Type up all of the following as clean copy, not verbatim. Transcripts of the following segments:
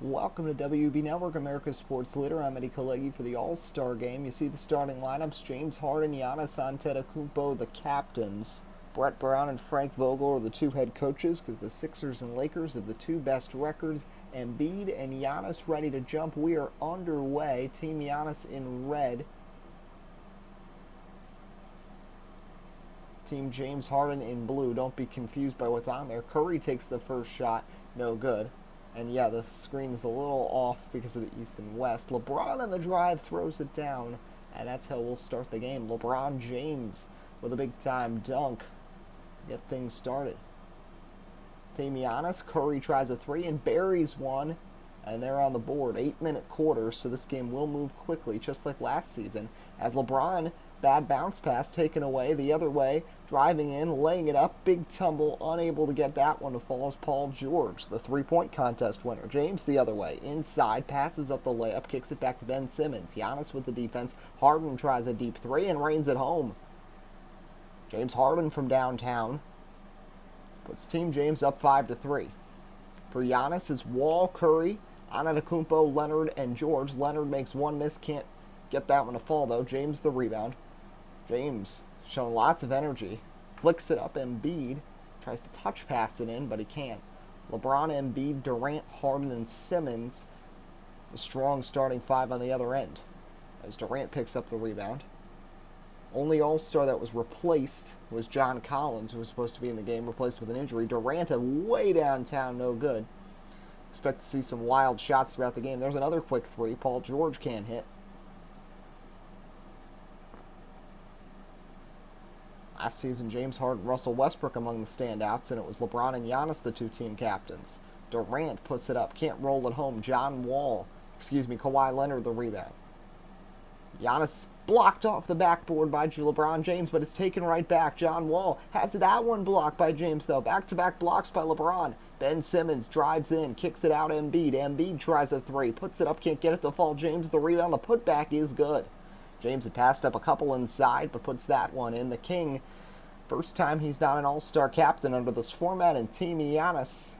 Welcome to WUB Network, America's sports leader. I'm Eddie Kalegi for the All-Star Game. You see the starting lineups: James Harden, Giannis, Antetokounmpo, the captains. Brett Brown and Frank Vogel are the two head coaches because the Sixers and Lakers have the two best records. Embiid and Giannis ready to jump. We are underway. Team Giannis in red. Team James Harden in blue. Don't be confused by what's on there. Curry takes the first shot. No good. And yeah, the screen is a little off because of the east and west. LeBron on the drive throws it down, and that's how we'll start the game. LeBron James with a big-time dunk to get things started. Team Giannis, Curry tries a three and buries one, and they're on the board. 8-minute quarter, so this game will move quickly, just like last season. As LeBron, bad bounce pass taken away the other way, driving in, laying it up, big tumble, unable to get that one to fall as Paul George, the three-point contest winner. James the other way, inside, passes up the layup, kicks it back to Ben Simmons. Giannis with the defense. Harden tries a deep three and rains it home. James Harden from downtown puts Team James up 5-3. For Giannis is Wall, Curry, Antetokounmpo, Leonard, and George. Leonard makes one miss, can't get that one to fall though. James the rebound. James showing lots of energy. Flicks it up. Embiid tries to touch pass it in, but he can't. LeBron, Embiid, Durant, Harden, and Simmons. The strong starting five on the other end. As Durant picks up the rebound. Only All-Star that was replaced was John Collins, who was supposed to be in the game, replaced with an injury. Durant way downtown, no good. Expect to see some wild shots throughout the game. There's another quick three. Paul George can't hit. Last season, James Harden, Russell Westbrook among the standouts, and it was LeBron and Giannis, the two team captains. Durant puts it up, can't roll it home. Kawhi Leonard, the rebound. Giannis blocked off the backboard by LeBron James, but it's taken right back. John Wall has that one blocked by James, though. Back-to-back blocks by LeBron. Ben Simmons drives in, kicks it out. Embiid tries a three, puts it up, can't get it to fall. James the rebound. The putback is good. James had passed up a couple inside, but puts that one in. The King, first time he's not an all-star captain under this format, and Team Giannis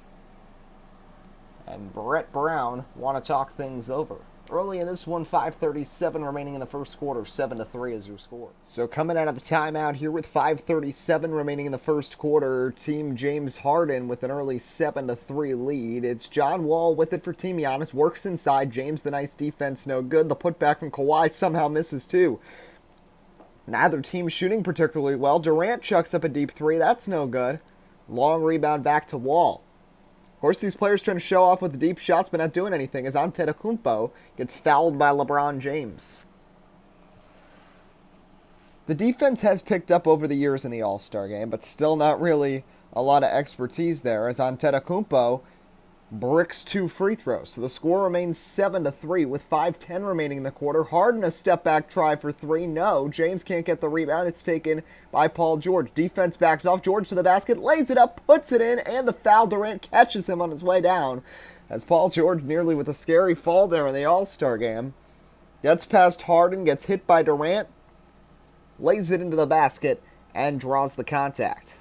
and Brett Brown want to talk things over. Early in this one, 5:37 remaining in the first quarter, 7-3 is your score. So coming out of the timeout here with 5:37 remaining in the first quarter, Team James Harden with an early 7-3 lead. It's John Wall with it for Team Giannis, works inside. James, the nice defense, no good. The putback from Kawhi somehow misses too. Neither team shooting particularly well. Durant chucks up a deep three, that's no good. Long rebound back to Wall. Of course, these players trying to show off with the deep shots, but not doing anything, as Antetokounmpo gets fouled by LeBron James. The defense has picked up over the years in the All-Star game, but still not really a lot of expertise there, as Antetokounmpo bricks two free throws. So the score remains 7-3 with 5:10 remaining in the quarter. Harden a step back try for three. No, James can't get the rebound. It's taken by Paul George. Defense backs off. George to the basket, lays it up, puts it in, and the foul. Durant catches him on his way down. As Paul George nearly with a scary fall there in the All-Star game. Gets past Harden, gets hit by Durant, lays it into the basket, and draws the contact.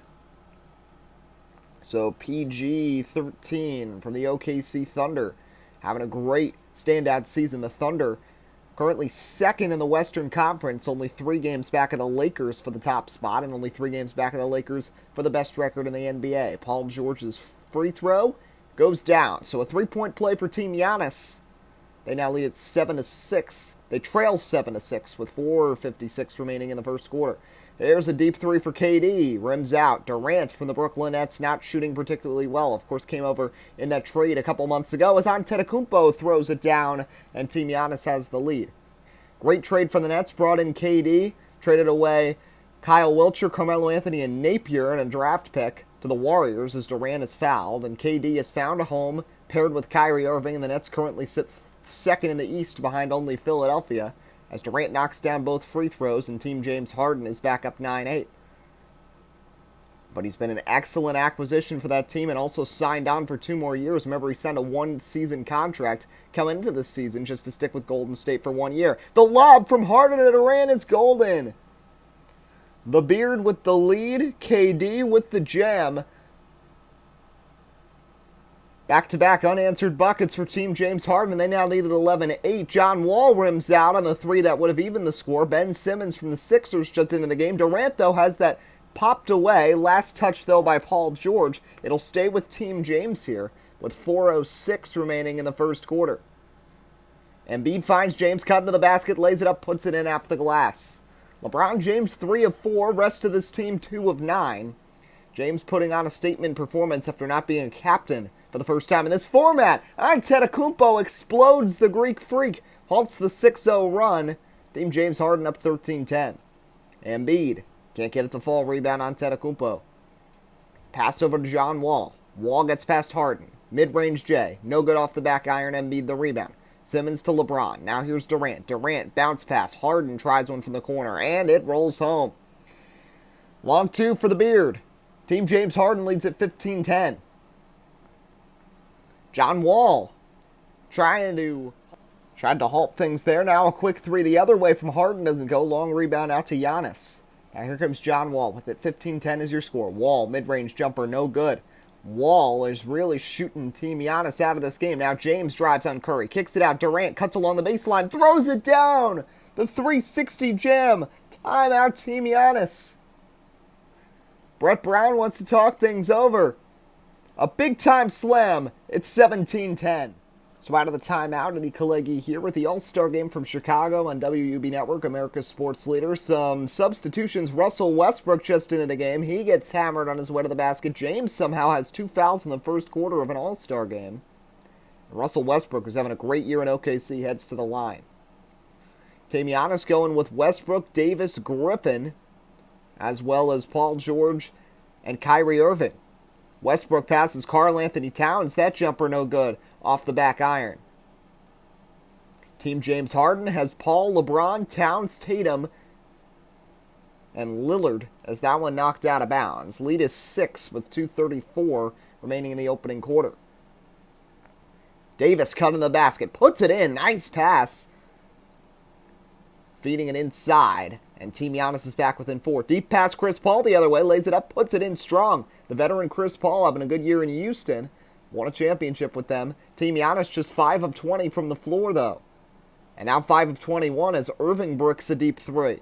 So PG-13 from the OKC Thunder, having a great standout season. The Thunder currently second in the Western Conference, only 3 games back of the Lakers for the top spot, and only 3 games back of the Lakers for the best record in the NBA. Paul George's free throw goes down. So a 3-point play for Team Giannis. They now lead at 7-6. They trail 7-6 with 4:56 remaining in the first quarter. There's a deep three for KD. Rims out. Durant from the Brooklyn Nets not shooting particularly well. Of course, came over in that trade a couple months ago as Antetokounmpo throws it down and Team Giannis has the lead. Great trade from the Nets. Brought in KD. Traded away Kyle Wiltshire, Carmelo Anthony, and Napier in a draft pick to the Warriors as Durant is fouled. And KD has found a home paired with Kyrie Irving. And the Nets currently sit second in the East behind only Philadelphia, as Durant knocks down both free throws and Team James Harden is back up 9-8. But he's been an excellent acquisition for that team and also signed on for 2 more years. Remember, he signed a 1-season contract coming into this season just to stick with Golden State for 1 year. The lob from Harden to Durant is golden. The Beard with the lead, KD with the jam. Back-to-back unanswered buckets for Team James Harden. They now lead at 11-8. John Wall rims out on the three that would have evened the score. Ben Simmons from the Sixers just into the game. Durant, though, has that popped away. Last touch, though, by Paul George. It'll stay with Team James here with 4:06 remaining in the first quarter. Embiid finds James, cut into the basket, lays it up, puts it in after the glass. LeBron James 3 of 4, rest of this team 2 of 9. James putting on a statement performance after not being a captain for the first time in this format. Antetokounmpo explodes the Greek Freak, halts the 6-0 run. Team James Harden up 13-10. Embiid can't get it to fall. Rebound on Antetokounmpo. Pass over to John Wall. Wall gets past Harden. Mid-range J. No good off the back iron. Embiid the rebound. Simmons to LeBron. Now here's Durant. Durant bounce pass. Harden tries one from the corner. And it rolls home. Long two for the beard. Team James Harden leads at 15-10. John Wall tried to halt things there. Now a quick three the other way from Harden doesn't go. Long rebound out to Giannis. Now here comes John Wall with it. 15-10 is your score. Wall, mid-range jumper, no good. Wall is really shooting Team Giannis out of this game. Now James drives on Curry, kicks it out. Durant cuts along the baseline, throws it down. The 360 gem. Timeout, Team Giannis. Brett Brown wants to talk things over. A big-time slam. It's 17-10. So out of the timeout, Eddie Kalegi here with the All-Star Game from Chicago on WUB Network, America's sports leader. Some substitutions. Russell Westbrook just into the game. He gets hammered on his way to the basket. James somehow has 2 fouls in the first quarter of an All-Star Game. Russell Westbrook, who's having a great year in OKC, heads to the line. Team Giannis going with Westbrook, Davis, Griffin, as well as Paul George and Kyrie Irving. Westbrook passes Karl Anthony Towns. That jumper no good off the back iron. Team James Harden has Paul, LeBron, Towns, Tatum, and Lillard as that one knocked out of bounds. Lead is 6 with 2:34 remaining in the opening quarter. Davis cutting the basket. Puts it in. Nice pass. Feeding it inside. And Team Giannis is back within 4. Deep pass Chris Paul the other way. Lays it up. Puts it in strong. The veteran Chris Paul having a good year in Houston. Won a championship with them. Team Giannis just 5 of 20 from the floor, though. And now 5 of 21 as Irving bricks a deep 3.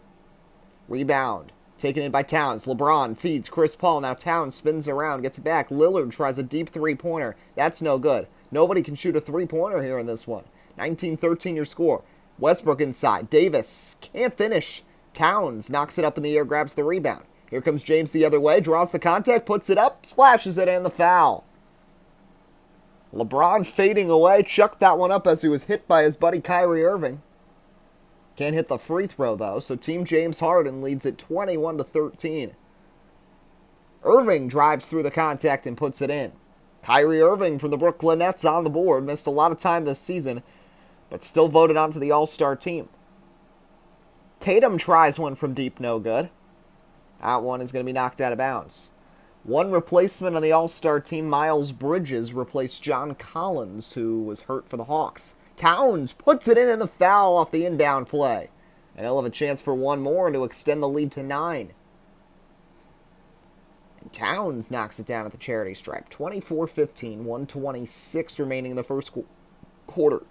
Rebound. Taken in by Towns. LeBron feeds Chris Paul. Now Towns spins around. Gets it back. Lillard tries a deep 3-pointer. That's no good. Nobody can shoot a 3-pointer here in this one. 19-13 your score. Westbrook inside. Davis can't finish. Towns knocks it up in the air, grabs the rebound. Here comes James the other way, draws the contact, puts it up, splashes it, and the foul. LeBron fading away, chucked that one up as he was hit by his buddy Kyrie Irving. Can't hit the free throw, though, so Team James Harden leads at 21-13. Irving drives through the contact and puts it in. Kyrie Irving from the Brooklyn Nets on the board, missed a lot of time this season, but still voted onto the All-Star team. Tatum tries one from deep, no good. That one is going to be knocked out of bounds. One replacement on the All-Star team, Miles Bridges, replaced John Collins, who was hurt for the Hawks. Towns puts it in the foul off the inbound play. And he'll have a chance for one more to extend the lead to 9. And Towns knocks it down at the charity stripe. 24-15, 1:26 remaining in the first quarter.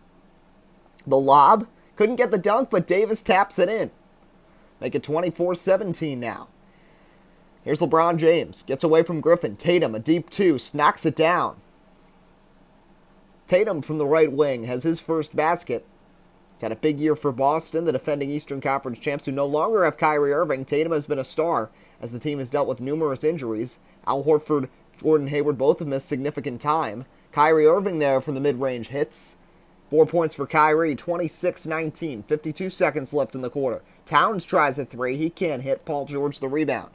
The lob. Couldn't get the dunk, but Davis taps it in. Make it 24-17 now. Here's LeBron James. Gets away from Griffin. Tatum, a deep 2, knocks it down. Tatum from the right wing has his first basket. He's had a big year for Boston, the defending Eastern Conference champs who no longer have Kyrie Irving. Tatum has been a star as the team has dealt with numerous injuries. Al Horford, Gordon Hayward both have missed significant time. Kyrie Irving there from the mid-range hits. 4 points for Kyrie, 26-19, 52 seconds left in the quarter. Towns tries a 3, he can't hit. Paul George the rebound.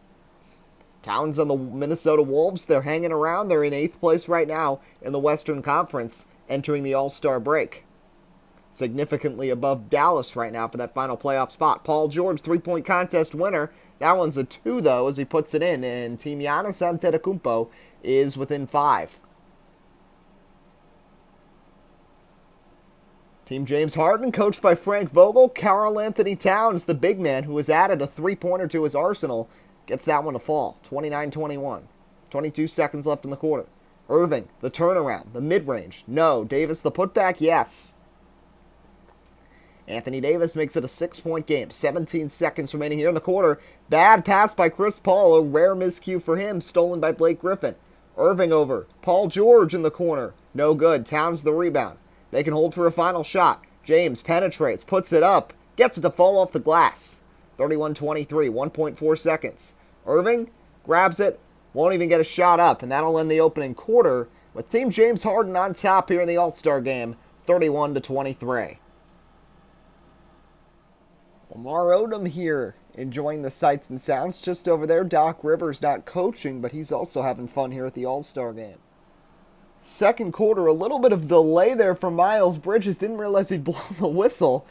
Towns on the Minnesota Wolves, they're hanging around. They're in 8th place right now in the Western Conference, entering the All-Star break. Significantly above Dallas right now for that final playoff spot. Paul George, 3-point contest winner. That one's a 2, though, as he puts it in. And Team Giannis Antetokounmpo is within 5. Team James Harden, coached by Frank Vogel. Karl Anthony Towns, the big man who has added a 3-pointer to his arsenal, gets that one to fall. 29-21. 22 seconds left in the quarter. Irving, the turnaround, the mid-range. No. Davis, the putback. Yes. Anthony Davis makes it a 6-point game. 17 seconds remaining here in the quarter. Bad pass by Chris Paul. A rare miscue for him. Stolen by Blake Griffin. Irving over. Paul George in the corner. No good. Towns the rebound. They can hold for a final shot. James penetrates. Puts it up. Gets it to fall off the glass. 31-23. 1.4 seconds. Irving grabs it. Won't even get a shot up. And that'll end the opening quarter with Team James Harden on top here in the All-Star game. 31-23. Lamar Odom here, enjoying the sights and sounds. Just over there, Doc Rivers not coaching, but he's also having fun here at the All-Star game. Second quarter, a little bit of delay there from Miles Bridges. Didn't realize he'd blow the whistle.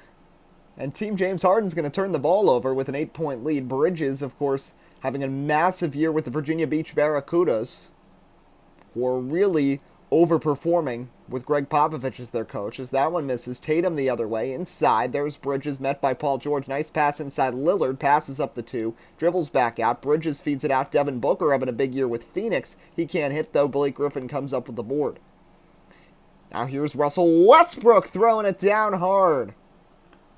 And Team James Harden's going to turn the ball over with an 8-point lead. Bridges, of course, having a massive year with the Virginia Beach Barracudas, who are really overperforming with Greg Popovich as their coach. As that one misses, Tatum the other way. Inside, there's Bridges met by Paul George. Nice pass inside. Lillard passes up the 2. Dribbles back out. Bridges feeds it out. Devin Booker having a big year with Phoenix. He can't hit, though. Blake Griffin comes up with the board. Now here's Russell Westbrook throwing it down hard.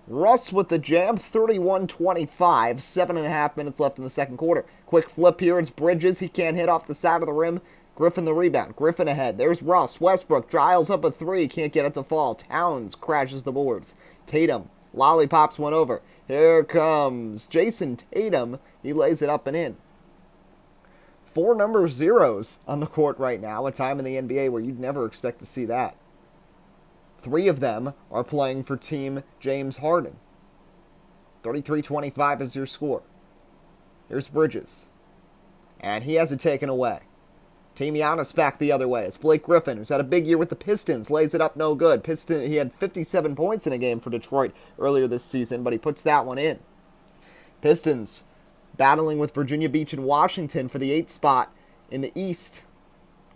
Russ with the jam, 31-25. 7.5 minutes left in the second quarter. Quick flip here. It's Bridges. He can't hit off the side of the rim. Griffin the rebound. Griffin ahead. There's Russ. Westbrook dials up a 3. Can't get it to fall. Towns crashes the boards. Tatum lollipops one over. Here comes Jason Tatum. He lays it up and in. 4 number zeros on the court right now. A time in the NBA where you'd never expect to see that. 3 of them are playing for Team James Harden. 33-25 is your score. Here's Bridges. And he has it taken away. Team Giannis back the other way. It's Blake Griffin, who's had a big year with the Pistons. Lays it up no good. He had 57 points in a game for Detroit earlier this season, but he puts that one in. Pistons battling with Virginia Beach and Washington for the 8th spot in the East.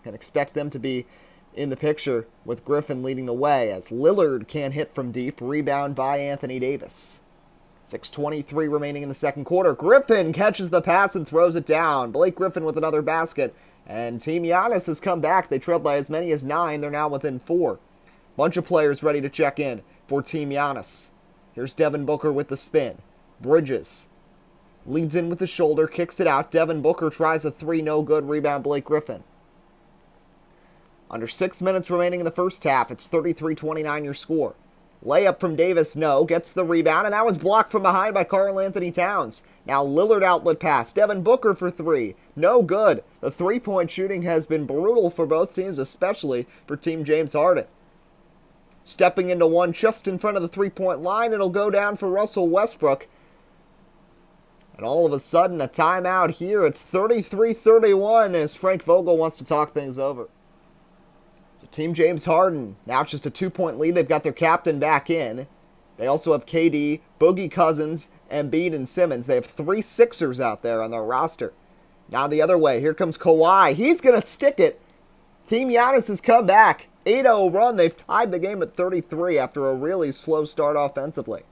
Can expect them to be in the picture with Griffin leading the way as Lillard can't hit from deep. Rebound by Anthony Davis. 6:23 remaining in the second quarter. Griffin catches the pass and throws it down. Blake Griffin with another basket. And Team Giannis has come back. They trailed by as many as 9. They're now within 4. Bunch of players ready to check in for Team Giannis. Here's Devin Booker with the spin. Bridges leads in with the shoulder, kicks it out. Devin Booker tries a 3, no good. Rebound Blake Griffin. Under 6 minutes remaining in the first half. It's 33-29 your score. Layup from Davis, no. Gets the rebound, and that was blocked from behind by Karl Anthony Towns. Now Lillard outlet pass. Devin Booker for 3. No good. The 3-point shooting has been brutal for both teams, especially for Team James Harden. Stepping into one just in front of the 3-point line. It'll go down for Russell Westbrook. And all of a sudden, a timeout here. It's 33-31 as Frank Vogel wants to talk things over. Team James Harden, now it's just a 2-point lead. They've got their captain back in. They also have KD, Boogie Cousins, Embiid, and Simmons. They have 3 Sixers out there on their roster. Now the other way, here comes Kawhi. He's going to stick it. Team Giannis has come back. 8-0 run. They've tied the game at 33 after a really slow start offensively.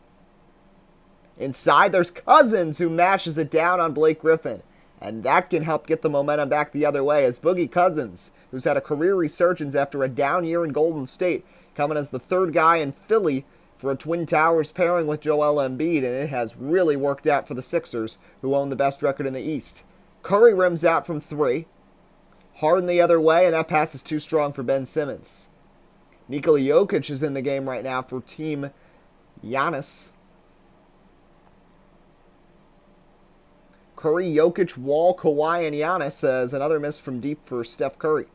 Inside, there's Cousins who mashes it down on Blake Griffin. And that can help get the momentum back the other way as Boogie Cousins, who's had a career resurgence after a down year in Golden State, coming as the 3rd guy in Philly for a Twin Towers pairing with Joel Embiid, and it has really worked out for the Sixers, who own the best record in the East. Curry rims out from 3. Harden the other way, and that pass is too strong for Ben Simmons. Nikola Jokic is in the game right now for Team Giannis. Curry, Jokic, Wall, Kawhi, and Giannis as another miss from deep for Steph Curry.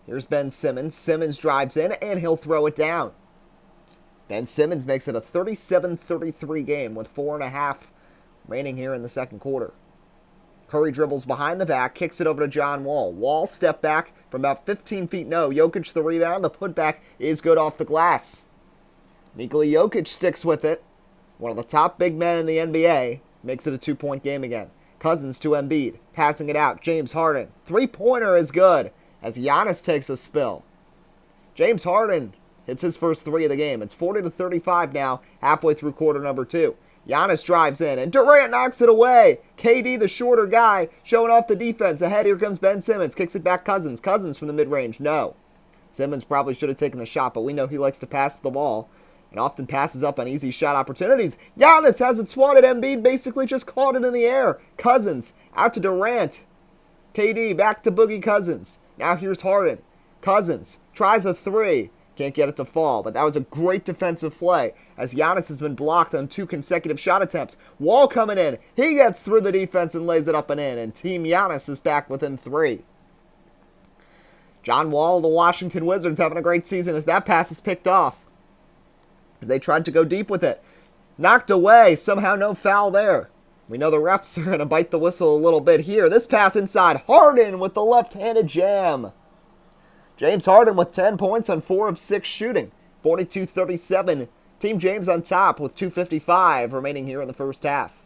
Here's Ben Simmons. Simmons drives in, and he'll throw it down. Ben Simmons makes it a 37-33 game with 4.5 remaining here in the second quarter. Curry dribbles behind the back, kicks it over to John Wall. Wall step back from about 15 feet. No, Jokic the rebound. The putback is good off the glass. Nikola Jokic sticks with it. One of the top big men in the NBA. Makes it a 2-point game again. Cousins to Embiid. Passing it out. James Harden. 3-pointer is good as Giannis takes a spill. James Harden hits his first 3 of the game. It's 40-35 now, halfway through quarter number 2. Giannis drives in, and Durant knocks it away. KD, the shorter guy, showing off the defense. Ahead, here comes Ben Simmons. Kicks it back Cousins. Cousins from the mid-range. No. Simmons probably should have taken the shot, but we know he likes to pass the ball and often passes up on easy shot opportunities. Giannis has it swatted. Embiid basically just caught it in the air. Cousins out to Durant. KD back to Boogie Cousins. Now here's Harden. Cousins tries a three. Can't get it to fall, but that was a great defensive play as Giannis has been blocked on 2 consecutive shot attempts. Wall coming in. He gets through the defense and lays it up and in, and Team Giannis is back within 3. John Wall of the Washington Wizards having a great season as that pass is picked off. As they tried to go deep with it. Knocked away. Somehow no foul there. We know the refs are going to bite the whistle a little bit here. This pass inside. Harden with the left-handed jam. James Harden with 10 points on 4 of 6 shooting. 42-37. Team James on top with 2:55 remaining here in the first half.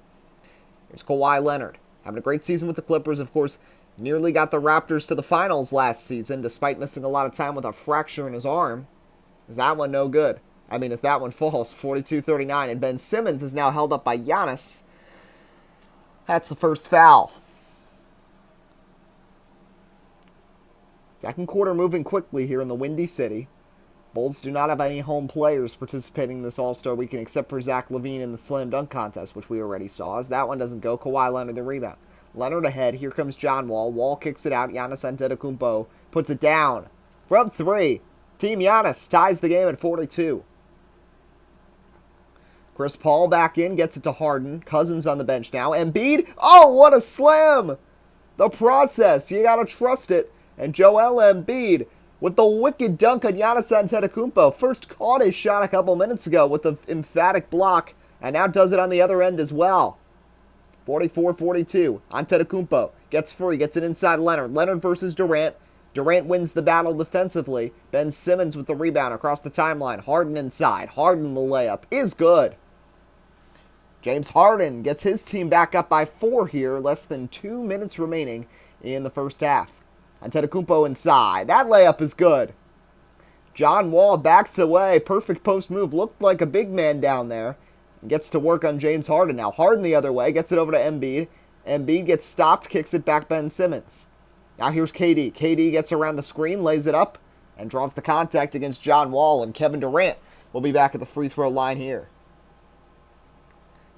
Here's Kawhi Leonard. Having a great season with the Clippers, of course. Nearly got the Raptors to the finals last season despite missing a lot of time with a fracture in his arm. Is that one no good? As that one falls, 42-39. And Ben Simmons is now held up by Giannis. That's the first foul. Second quarter moving quickly here in the Windy City. Bulls do not have any home players participating in this All-Star Weekend except for Zach LaVine in the Slam Dunk Contest, which we already saw. As that one doesn't go, Kawhi Leonard the rebound. Leonard ahead. Here comes John Wall. Wall kicks it out. Giannis Antetokounmpo puts it down. From 3. Team Giannis ties the game at 42. Chris Paul back in, gets it to Harden. Cousins on the bench now. Embiid, oh, what a slam! The process, you gotta trust it. And Joel Embiid with the wicked dunk on Giannis Antetokounmpo. First caught his shot a couple minutes ago with the emphatic block, and now does it on the other end as well. 44-42. Antetokounmpo gets free, gets it inside Leonard. Leonard versus Durant. Durant wins the battle defensively. Ben Simmons with the rebound across the timeline. Harden inside. Harden the layup is good. James Harden gets his team back up by 4 here. Less than 2 minutes remaining in the first half. Antetokounmpo inside. That layup is good. John Wall backs away. Perfect post move. Looked like a big man down there. Gets to work on James Harden now. Harden the other way. Gets it over to Embiid. Embiid gets stopped. Kicks it back Ben Simmons. Now here's KD. KD gets around the screen. Lays it up. And draws the contact against John Wall. And Kevin Durant will be back at the free throw line here.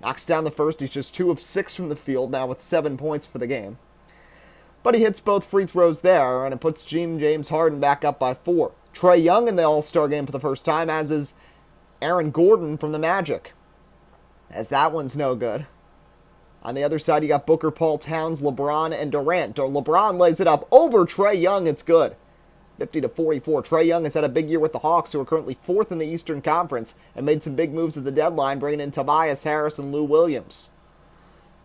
Knocks down the first. He's just 2 of 6 from the field now with 7 points for the game. But he hits both free throws there, and it puts James Harden back up by 4. Trae Young in the All-Star game for the first time, as is Aaron Gordon from the Magic. As that one's no good. On the other side, you got Booker, Paul, Towns, LeBron, and Durant. LeBron lays it up over Trae Young. It's good. 50-44. Trae Young has had a big year with the Hawks, who are currently 4th in the Eastern Conference, and made some big moves at the deadline, bringing in Tobias Harris and Lou Williams.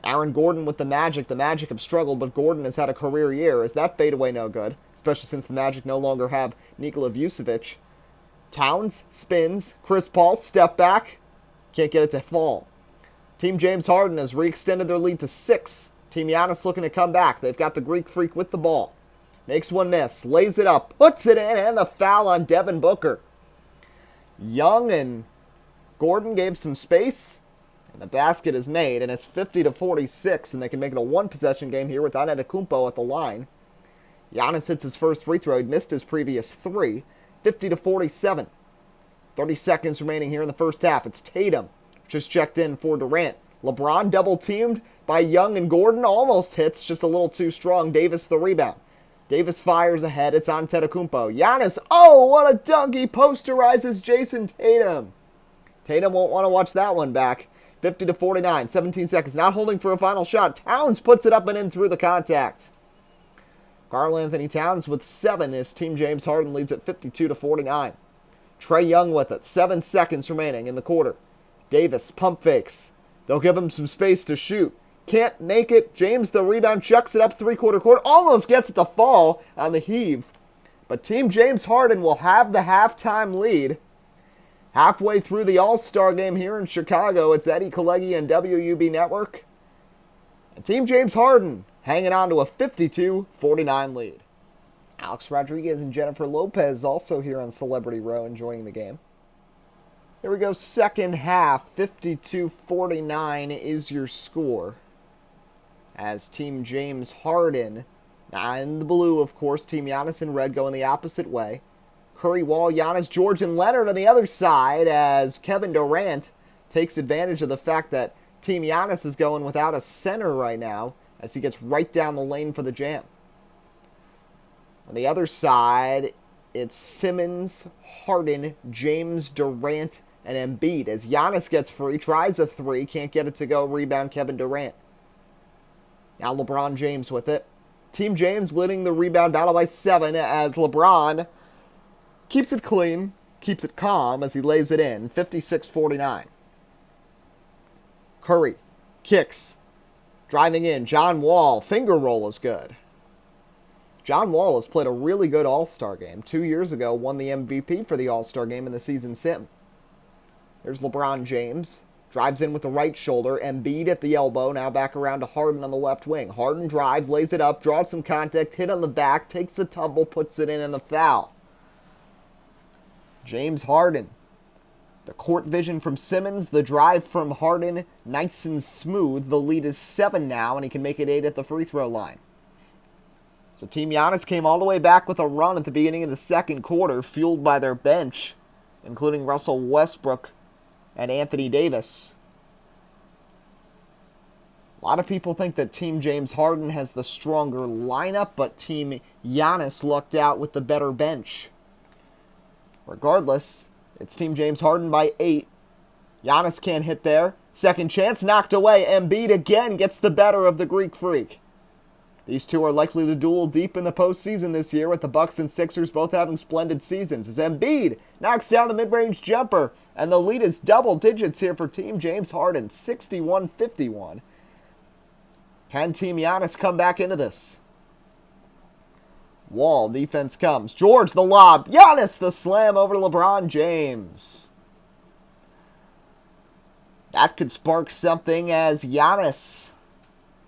Aaron Gordon with the Magic. The Magic have struggled, but Gordon has had a career year. Is that fadeaway no good? Especially since the Magic no longer have Nikola Vucevic. Towns spins. Chris Paul, step back. Can't get it to fall. Team James Harden has re-extended their lead to 6. Team Giannis looking to come back. They've got the Greek Freak with the ball. Makes one miss. Lays it up. Puts it in. And the foul on Devin Booker. Young and Gordon gave some space. And the basket is made, and it's 50-46, and they can make it a 1-possession game here with Antetokounmpo at the line. Giannis hits his first free throw. He missed his previous 3. 50-47. 30 seconds remaining here in the first half. It's Tatum. Just checked in for Durant. LeBron double-teamed by Young and Gordon. Almost hits, just a little too strong. Davis the rebound. Davis fires ahead. It's Antetokounmpo. Giannis, oh, what a dunk. He posterizes Jason Tatum. Tatum won't want to watch that one back. 50-49, 17 seconds, not holding for a final shot. Towns puts it up and in through the contact. Karl-Anthony Towns with 7 as Team James Harden leads at 52-49. Trae Young with it, 7 seconds remaining in the quarter. Davis pump fakes. They'll give him some space to shoot. Can't make it. James the rebound chucks it up 3/4 court. Almost gets it to fall on the heave. But Team James Harden will have the halftime lead. Halfway through the All-Star game here in Chicago, it's Eddie Kalegi and WUB Network. And Team James Harden hanging on to a 52-49 lead. Alex Rodriguez and Jennifer Lopez also here on Celebrity Row enjoying the game. Here we go, second half, 52-49 is your score. As Team James Harden, in the blue, of course, Team Giannis in red going the opposite way. Curry, Wall, Giannis, George, and Leonard on the other side as Kevin Durant takes advantage of the fact that Team Giannis is going without a center right now as he gets right down the lane for the jam. On the other side, it's Simmons, Harden, James, Durant, and Embiid as Giannis gets free, tries a three, can't get it to go, rebound Kevin Durant. Now LeBron James with it. Team James leading the rebound battle by 7 as LeBron keeps it clean, keeps it calm as he lays it in, 56-49. Curry kicks, driving in, John Wall, finger roll is good. John Wall has played a really good All-Star game. 2 years ago, won the MVP for the All-Star game in the season sim. There's LeBron James. Drives in with the right shoulder. Embiid at the elbow. Now back around to Harden on the left wing. Harden drives, lays it up, draws some contact, hit on the back, takes a tumble, puts it in, and the foul. James Harden. The court vision from Simmons. The drive from Harden. Nice and smooth. The lead is 7 now, and he can make it 8 at the free throw line. So Team Giannis came all the way back with a run at the beginning of the second quarter, fueled by their bench, including Russell Westbrook and Anthony Davis. A lot of people think that Team James Harden has the stronger lineup, but Team Giannis lucked out with the better bench. Regardless, it's Team James Harden by 8. Giannis can't hit there. Second chance, knocked away. Embiid again gets the better of the Greek Freak. These two are likely to duel deep in the postseason this year, with the Bucks and Sixers both having splendid seasons, as Embiid knocks down the mid-range jumper, and the lead is double digits here for Team James Harden, 61-51. Can Team Giannis come back into this? Wall, defense comes. George, the lob. Giannis, the slam over to LeBron James. That could spark something as Giannis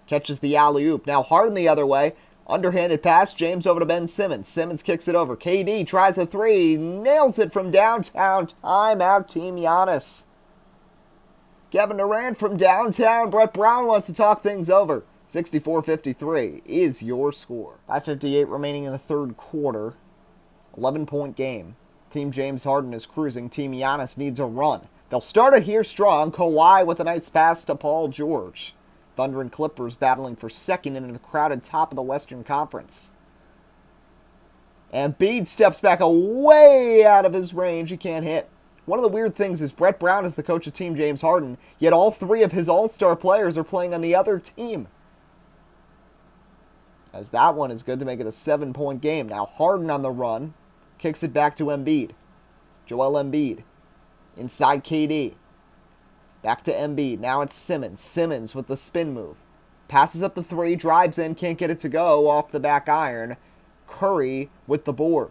catches the alley-oop. Now Harden the other way. Underhanded pass. James over to Ben Simmons. Simmons kicks it over. KD tries a three. Nails it from downtown. Timeout, Team Giannis. Kevin Durant from downtown. Brett Brown wants to talk things over. 64-53 is your score. 5:58 remaining in the third quarter. 11-point game. Team James Harden is cruising. Team Giannis needs a run. They'll start it here strong. Kawhi with a nice pass to Paul George. Thunder and Clippers battling for second in the crowded top of the Western Conference. Embiid steps back way out of his range. He can't hit. One of the weird things is Brett Brown is the coach of Team James Harden, yet all 3 of his all-star players are playing on the other team. As that one is good to make it a 7-point game. Now Harden on the run. Kicks it back to Embiid. Joel Embiid. Inside KD. Back to Embiid. Now it's Simmons. Simmons with the spin move. Passes up the 3. Drives in. Can't get it to go off the back iron. Curry with the board.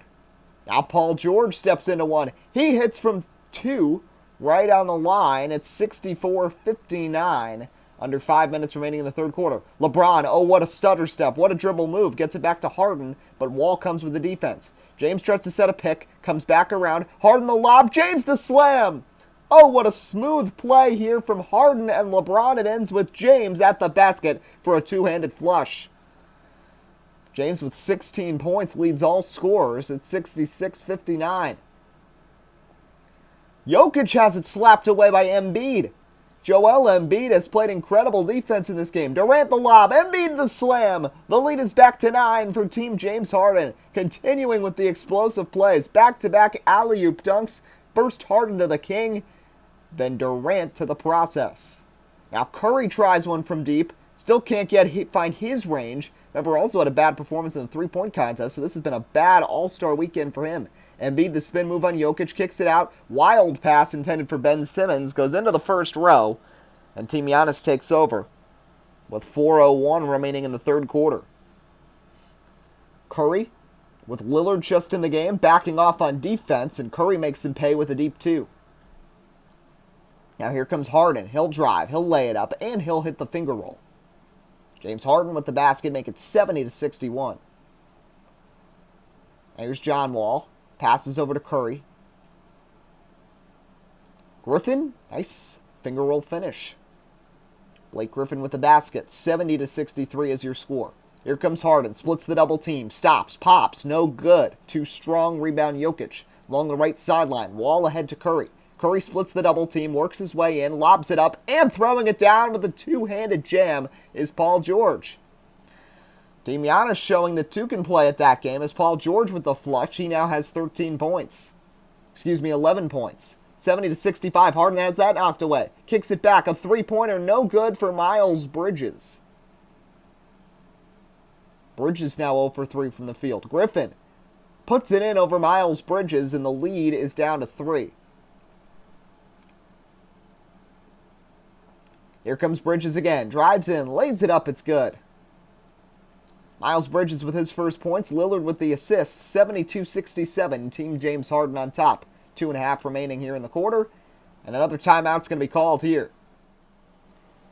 Now Paul George steps into one. He hits from 2 right on the line. It's 64-59. Under 5 minutes remaining in the third quarter. LeBron, oh, what a stutter step. What a dribble move. Gets it back to Harden, but Wall comes with the defense. James tries to set a pick. Comes back around. Harden the lob. James the slam. Oh, what a smooth play here from Harden and LeBron. It ends with James at the basket for a two-handed flush. James with 16 points leads all scorers at 66-59. Jokic has it slapped away by Embiid. Joel Embiid has played incredible defense in this game. Durant the lob. Embiid the slam. The lead is back to 9 for Team James Harden. Continuing with the explosive plays. Back-to-back alley-oop dunks. First Harden to the king, then Durant to the process. Now Curry tries one from deep. Still can't find his range. Remember, also had a bad performance in the three-point contest, so this has been a bad all-star weekend for him. Embiid, the spin move on Jokic, kicks it out. Wild pass intended for Ben Simmons, goes into the first row, and Team Giannis takes over with 4:01 remaining in the third quarter. Curry, with Lillard just in the game, backing off on defense, and Curry makes him pay with a deep 2. Now here comes Harden. He'll drive, he'll lay it up, and he'll hit the finger roll. James Harden with the basket, make it 70-61. Here's John Wall. Passes over to Curry. Griffin, nice finger roll finish. Blake Griffin with the basket. 70-63 is your score. Here comes Harden. Splits the double team. Stops. Pops. No good. Too strong. Rebound Jokic. Along the right sideline. Wall ahead to Curry. Curry splits the double team. Works his way in. Lobs it up. And throwing it down with a two-handed jam is Paul George. Team Giannis showing that two can play at that game as Paul George with the flush. He now has 11 points. 70-65. Harden has that knocked away. Kicks it back. A three-pointer. No good for Miles Bridges. Bridges now 0 for 3 from the field. Griffin puts it in over Miles Bridges, and the lead is down to 3. Here comes Bridges again. Drives in. Lays it up. It's good. Miles Bridges with his first points. Lillard with the assists. 72-67. Team James Harden on top. 2.5 remaining here in the quarter. And another timeout's going to be called here.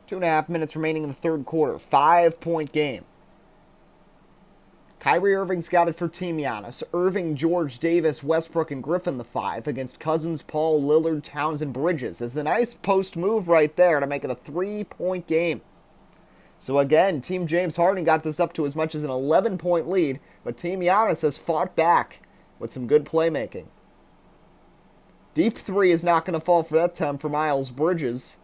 2.5 minutes remaining in the third quarter. 5-point game. Kyrie Irving's got it for Team Giannis. Irving, George, Davis, Westbrook, and Griffin the 5 against Cousins, Paul, Lillard, Towns, and Bridges. As the nice post move right there to make it a 3-point game. So again, Team James Harden got this up to as much as an 11-point lead, but Team Giannis has fought back with some good playmaking. Deep 3 is not going to fall for that time for Miles Bridges.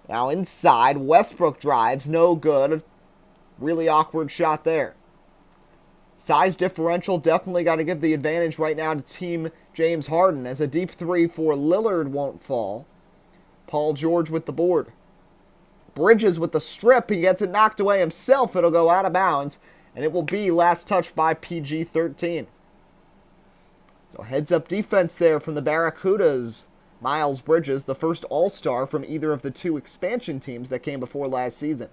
Now inside, Westbrook drives, no good. Really awkward shot there. Size differential, definitely got to give the advantage right now to Team James Harden as a deep 3 for Lillard won't fall. Paul George with the board. Bridges with the strip. He gets it knocked away himself. It'll go out of bounds, and it will be last touched by PG-13. So heads up defense there from the Barracudas. Miles Bridges, the first All-Star from either of the two expansion teams that came before last season.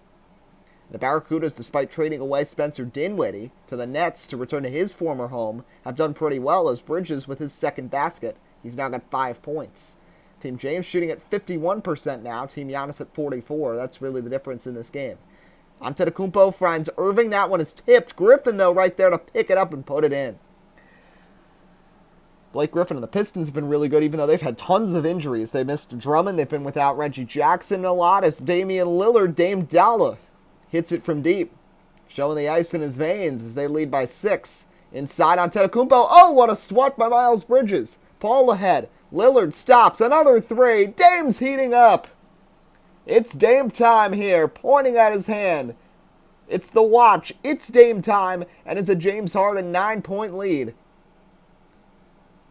The Barracudas, despite trading away Spencer Dinwiddie to the Nets to return to his former home, have done pretty well as Bridges with his second basket. He's now got 5 points. Team James shooting at 51% now. Team Giannis at 44%. That's really the difference in this game. Antetokounmpo finds Irving. That one is tipped. Griffin, though, right there to pick it up and put it in. Blake Griffin and the Pistons have been really good, even though they've had tons of injuries. They missed Drummond. They've been without Reggie Jackson a lot as Damian Lillard, Dame Dalla, hits it from deep, showing the ice in his veins as they lead by 6. Inside Antetokounmpo. Oh, what a swat by Miles Bridges. Paul ahead. Lillard stops. Another 3. Dame's heating up. It's Dame time here, pointing at his hand. It's the watch. It's Dame time, and it's a James Harden 9-point lead.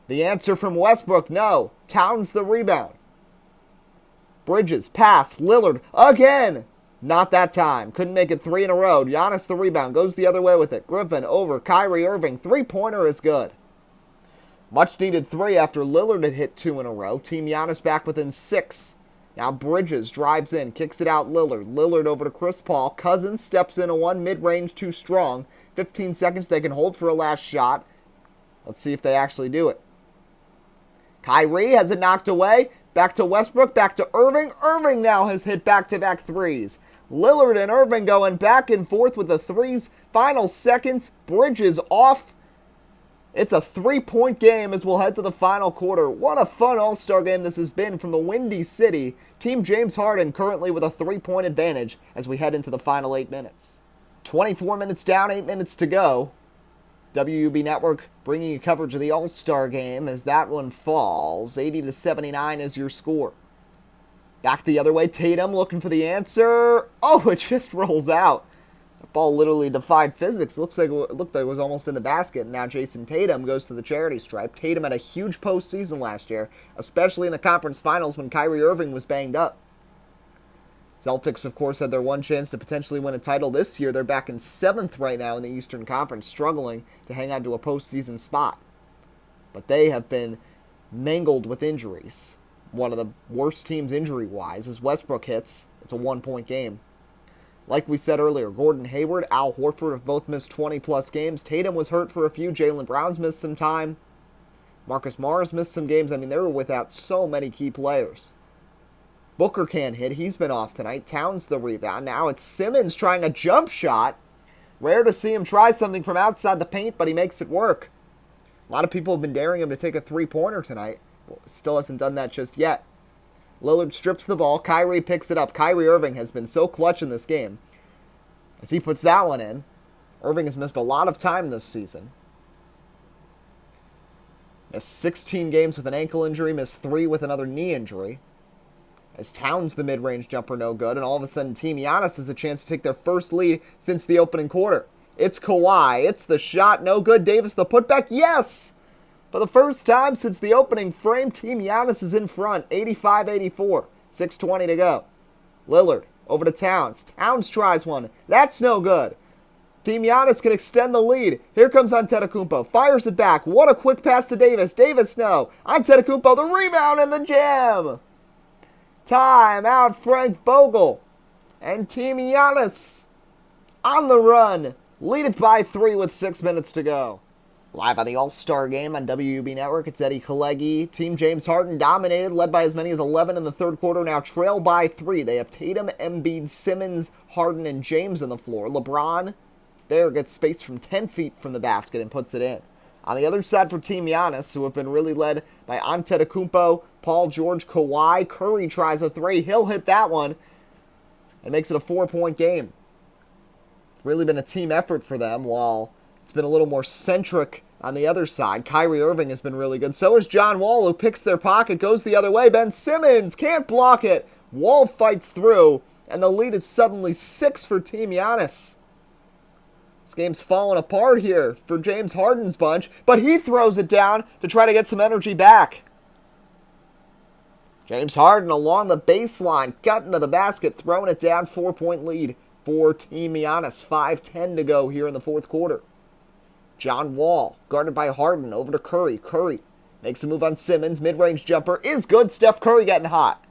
The answer from Westbrook, no. Towns the rebound. Bridges, pass. Lillard, again. Not that time. Couldn't make it 3 in a row. Giannis the rebound. Goes the other way with it. Griffin over. Kyrie Irving. 3-pointer is good. Much needed 3 after Lillard had hit 2 in a row. Team Giannis back within 6. Now Bridges drives in. Kicks it out Lillard. Lillard over to Chris Paul. Cousins steps in a 1. Mid-range too strong. 15 seconds they can hold for a last shot. Let's see if they actually do it. Kyrie has it knocked away. Back to Westbrook. Back to Irving. Irving now has hit back-to-back 3s. Lillard and Irving going back and forth with the 3s. Final seconds. Bridges off. It's a 3-point game as we'll head to the final quarter. What a fun All-Star game this has been from the Windy City. Team James Harden currently with a 3-point advantage as we head into the final 8 minutes. 24 minutes down, 8 minutes to go. WUB Network bringing you coverage of the All-Star game as that one falls. 80-79 is your score. Back the other way, Tatum looking for the answer. Oh, it just rolls out. The ball literally defied physics. Looked like it was almost in the basket. And now Jason Tatum goes to the charity stripe. Tatum had a huge postseason last year, especially in the conference finals when Kyrie Irving was banged up. Celtics, of course, had their one chance to potentially win a title this year. They're back in 7th right now in the Eastern Conference, struggling to hang on to a postseason spot. But they have been mangled with injuries. One of the worst teams injury-wise as Westbrook hits. It's a 1-point game. Like we said earlier, Gordon Hayward, Al Horford have both missed 20-plus games. Tatum was hurt for a few. Jaylen Brown's missed some time. Marcus Morris missed some games. I mean, they were without so many key players. Booker can't hit. He's been off tonight. Towns the rebound. Now it's Simmons trying a jump shot. Rare to see him try something from outside the paint, but he makes it work. A lot of people have been daring him to take a 3-pointer tonight. Still hasn't done that just yet. Lillard strips the ball. Kyrie picks it up. Kyrie Irving has been so clutch in this game. As he puts that one in, Irving has missed a lot of time this season. Missed 16 games with an ankle injury, missed 3 with another knee injury. As Towns, the mid-range jumper, no good, and all of a sudden Team Giannis has a chance to take their first lead since the opening quarter. It's Kawhi. It's the shot, no good. Davis, the putback, yes! For the first time since the opening frame, Team Giannis is in front, 85-84. 6:20 to go. Lillard, over to Towns. Towns tries one. That's no good. Team Giannis can extend the lead. Here comes Antetokounmpo. Fires it back. What a quick pass to Davis. Davis, no. Antetokounmpo, the rebound and the jam. Time out, Frank Vogel. And Team Giannis on the run. Lead it by 3 with 6 minutes to go. Live on the All-Star Game on WUB Network, it's Eddie Kalegi. Team James Harden dominated, led by as many as 11 in the third quarter, now trail by 3. They have Tatum, Embiid, Simmons, Harden, and James on the floor. LeBron there gets space from 10 feet from the basket and puts it in. On the other side for Team Giannis, who have been really led by Antetokounmpo, Paul George, Kawhi. Curry tries a 3. He'll hit that one and makes it a 4-point game. It's really been a team effort for them, while it's been a little more centric on the other side. Kyrie Irving has been really good. So is John Wall, who picks their pocket, goes the other way. Ben Simmons can't block it. Wall fights through, and the lead is suddenly 6 for Team Giannis. This game's falling apart here for James Harden's bunch, but he throws it down to try to get some energy back. James Harden along the baseline, cutting to the basket, throwing it down. 4-point lead for Team Giannis. 5:10 to go here in the fourth quarter. John Wall, guarded by Harden, over to Curry. Curry makes a move on Simmons. Mid-range jumper is good. Steph Curry getting hot.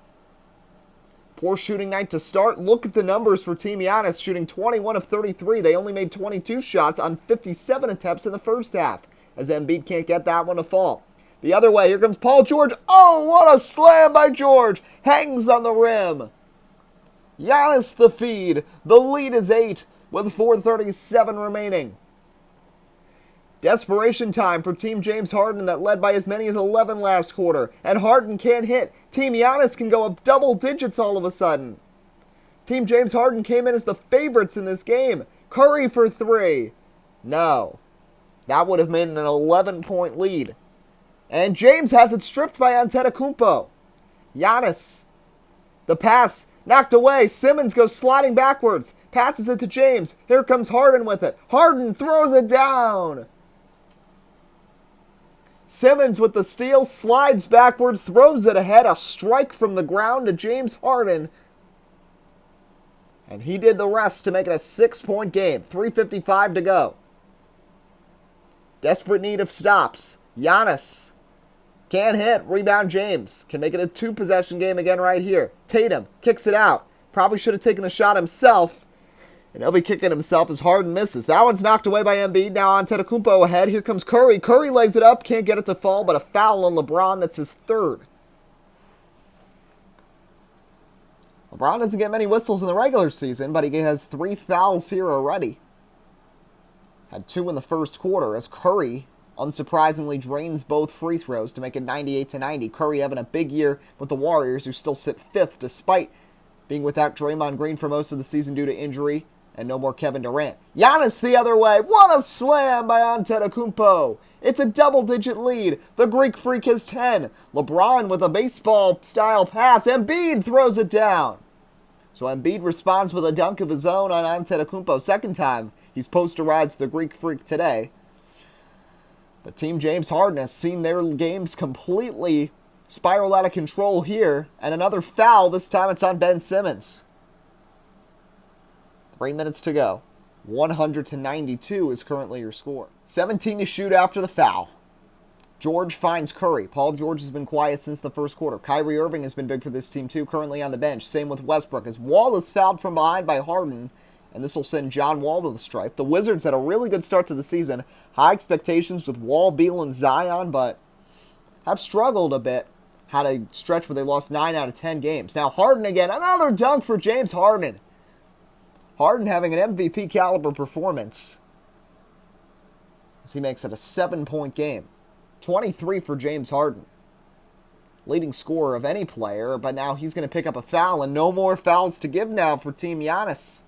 Poor shooting night to start. Look at the numbers for Team Giannis, shooting 21 of 33. They only made 22 shots on 57 attempts in the first half, as Embiid can't get that one to fall. The other way, here comes Paul George. Oh, what a slam by George. Hangs on the rim. Giannis the feed. The lead is 8 with 4:37 remaining. Desperation time for Team James Harden that led by as many as 11 last quarter. And Harden can't hit. Team Giannis can go up double digits all of a sudden. Team James Harden came in as the favorites in this game. Curry for 3. No. That would have made an 11-point lead. And James has it stripped by Antetokounmpo. Giannis. The pass knocked away. Simmons goes sliding backwards. Passes it to James. Here comes Harden with it. Harden throws it down. Simmons with the steal, slides backwards, throws it ahead. A strike from the ground to James Harden. And he did the rest to make it a 6-point game. 3:55 to go. Desperate need of stops. Giannis can't hit. Rebound James. Can make it a 2-possession game again right here. Tatum kicks it out. Probably should have taken the shot himself. And he'll be kicking himself as Harden misses. That one's knocked away by Embiid. Now Antetokounmpo ahead. Here comes Curry. Curry lays it up. Can't get it to fall, but a foul on LeBron. That's his 3rd. LeBron doesn't get many whistles in the regular season, but he has 3 fouls here already. Had 2 in the first quarter as Curry unsurprisingly drains both free throws to make it 98-90. Curry having a big year with the Warriors, who still sit 5th despite being without Draymond Green for most of the season due to injury, and no more Kevin Durant. Giannis the other way. What a slam by Antetokounmpo. It's a double-digit lead. The Greek Freak has 10. LeBron with a baseball-style pass. Embiid throws it down. So Embiid responds with a dunk of his own on Antetokounmpo. Second time he's posterized the Greek Freak today. But Team James Harden has seen their games completely spiral out of control here. And another foul. This time it's on Ben Simmons. 3 minutes to go. 100-92 is currently your score. 17 to shoot after the foul. George finds Curry. Paul George has been quiet since the first quarter. Kyrie Irving has been big for this team too, currently on the bench. Same with Westbrook, as Wall is fouled from behind by Harden, and this will send John Wall to the stripe. The Wizards had a really good start to the season. High expectations with Wall, Beal, and Zion, but have struggled a bit. Had a stretch where they lost 9 out of 10 games. Now Harden again. Another dunk for James Harden. Harden having an MVP caliber performance as he makes it a 7-point game. 23 for James Harden. leading scorer of any player, but now he's going to pick up a foul, and no more fouls to give now for Team Giannis.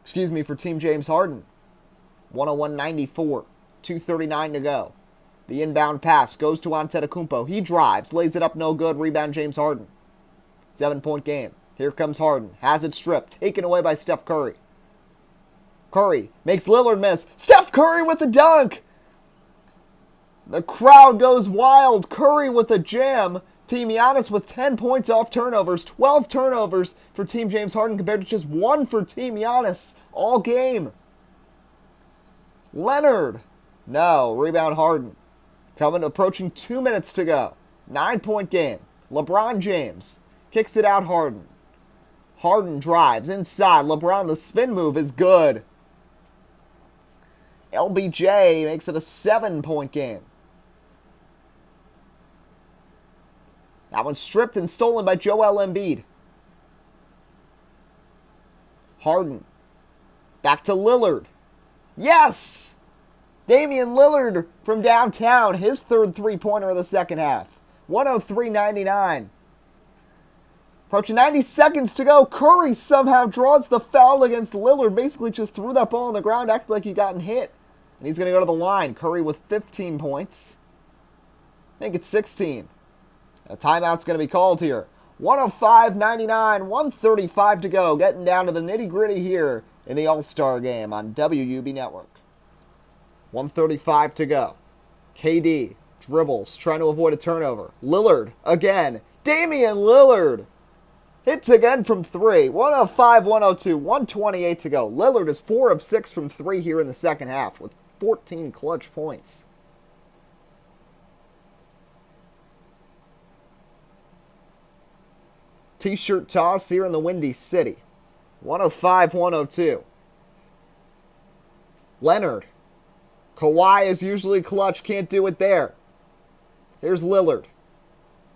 For Team James Harden. 101-94, 2:39 to go. The inbound pass goes to Antetokounmpo. He drives, lays it up, no good. Rebound, James Harden. 7-point game. Here comes Harden. Has it stripped. Taken away by Steph Curry. Curry makes Lillard miss. Steph Curry with the dunk. The crowd goes wild. Curry with a jam. Team Giannis with 10 points off turnovers. 12 turnovers for Team James Harden compared to just 1 for Team Giannis all game. Leonard. No. Rebound Harden. Approaching 2 minutes to go. 9-point game. LeBron James kicks it out Harden. Harden drives inside. LeBron, the spin move is good. LBJ makes it a 7-point game. That one's stripped and stolen by Joel Embiid. Harden. Back to Lillard. Yes! Damian Lillard from downtown. His third three-pointer of the second half. 103-99. Approaching 90 seconds to go. Curry somehow draws the foul against Lillard. Basically just threw that ball on the ground, acted like he gotten hit. And he's going to go to the line. Curry with 15 points. I think it's 16. A timeout's going to be called here. 105-99, 135 to go. Getting down to the nitty-gritty here in the All-Star game on WUB Network. 135 to go. KD dribbles, trying to avoid a turnover. Lillard again. Damian Lillard hits again from 3. 105-102, 128 to go. Lillard is 4 of 6 from 3 here in the second half with 14 clutch points. T-shirt toss here in the Windy City. 105-102. Leonard. Kawhi is usually clutch, can't do it there. Here's Lillard.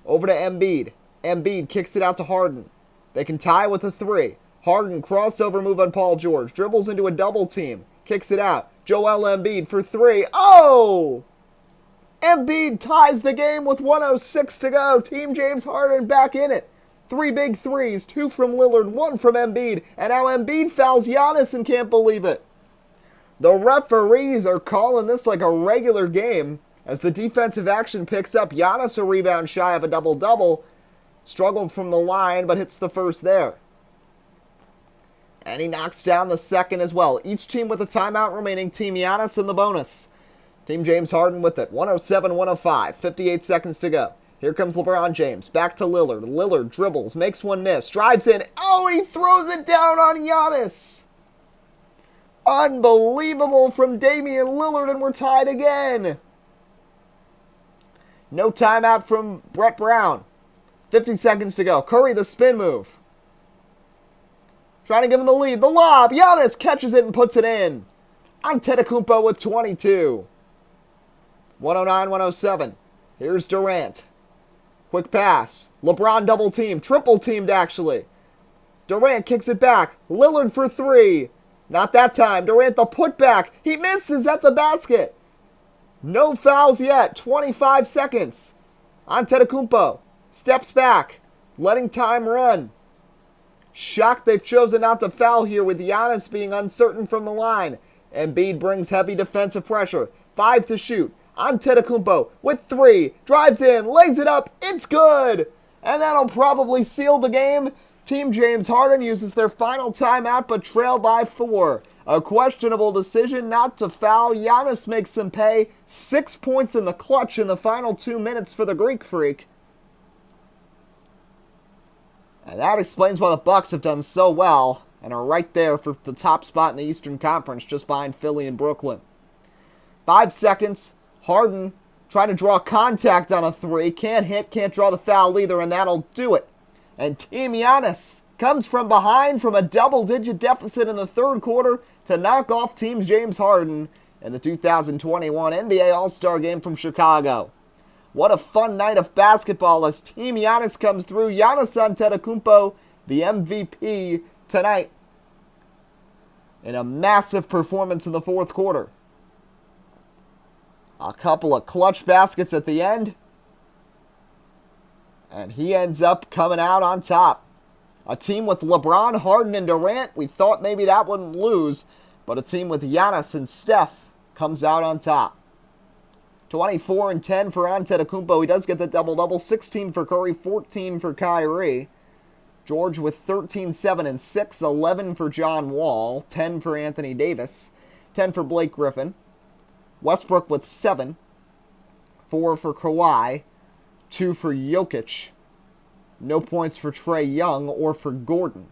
Over to Embiid. Embiid kicks it out to Harden. They can tie with a 3. Harden crossover move on Paul George. Dribbles into a double team. Kicks it out. Joel Embiid for 3. Oh! Embiid ties the game with 106 to go. Team James Harden back in it. 3 big threes, 2 from Lillard, 1 from Embiid. And now Embiid fouls Giannis and can't believe it. The referees are calling this like a regular game as the defensive action picks up. Giannis a rebound shy of a double-double. Struggled from the line, but hits the first there. And he knocks down the second as well. Each team with a timeout remaining. Team Giannis in the bonus. Team James Harden with it. 107-105. 58 seconds to go. Here comes LeBron James. Back to Lillard. Lillard dribbles. Makes one miss. Drives in. Oh, and he throws it down on Giannis. Unbelievable from Damian Lillard, and we're tied again. No timeout from Brett Brown. 50 seconds to go. Curry, the spin move. Trying to give him the lead. The lob. Giannis catches it and puts it in. Antetokounmpo with 22. 109-107. Here's Durant. Quick pass. LeBron double teamed. Triple teamed, actually. Durant kicks it back. Lillard for 3. Not that time. Durant the putback. He misses at the basket. No fouls yet. 25 seconds. Antetokounmpo steps back, letting time run. Shocked they've chosen not to foul here with Giannis being uncertain from the line. Embiid brings heavy defensive pressure. 5 to shoot. Antetokounmpo with 3. Drives in, lays it up. It's good. And that'll probably seal the game. Team James Harden uses their final timeout but trail by 4. A questionable decision not to foul. Giannis makes him pay. 6 points in the clutch in the final 2 minutes for the Greek Freak. And that explains why the Bucks have done so well and are right there for the top spot in the Eastern Conference just behind Philly and Brooklyn. 5 seconds. Harden trying to draw contact on a 3. Can't hit, can't draw the foul either, and that'll do it. And Team Giannis comes from behind from a double-digit deficit in the third quarter to knock off Team James Harden in the 2021 NBA All-Star Game from Chicago. What a fun night of basketball as Team Giannis comes through. Giannis Antetokounmpo, the MVP tonight, in a massive performance in the fourth quarter. A couple of clutch baskets at the end. And he ends up coming out on top. A team with LeBron, Harden, and Durant, we thought maybe that wouldn't lose, but a team with Giannis and Steph comes out on top. 24 and 10 for Antetokounmpo. He does get the double-double. 16 for Curry, 14 for Kyrie. George with 13, 7, and 6. 11 for John Wall. 10 for Anthony Davis. 10 for Blake Griffin. Westbrook with 7. 4 for Kawhi. 2 for Jokic. No points for Trae Young or for Gordon.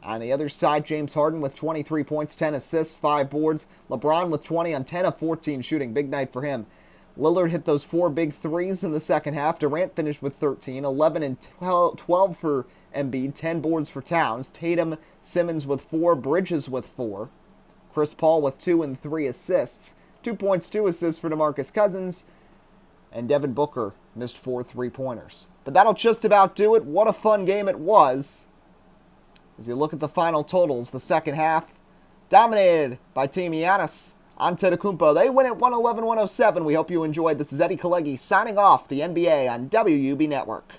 On the other side, James Harden with 23 points, 10 assists, 5 boards. LeBron with 20 on 10 of 14 shooting. Big night for him. Lillard hit those 4 big threes in the second half. Durant finished with 13, 11 and 12 for Embiid, 10 boards for Towns. Tatum, Simmons with 4, Bridges with 4. Chris Paul with 2 and 3 assists. 2 points, 2 assists for DeMarcus Cousins. And Devin Booker missed 4 three-pointers. But that'll just about do it. What a fun game it was. As you look at the final totals, the second half dominated by Team Giannis. Antetokounmpo, they win at 111-107. We hope you enjoyed. This is Eddie Kalegi signing off the NBA on WUB Network.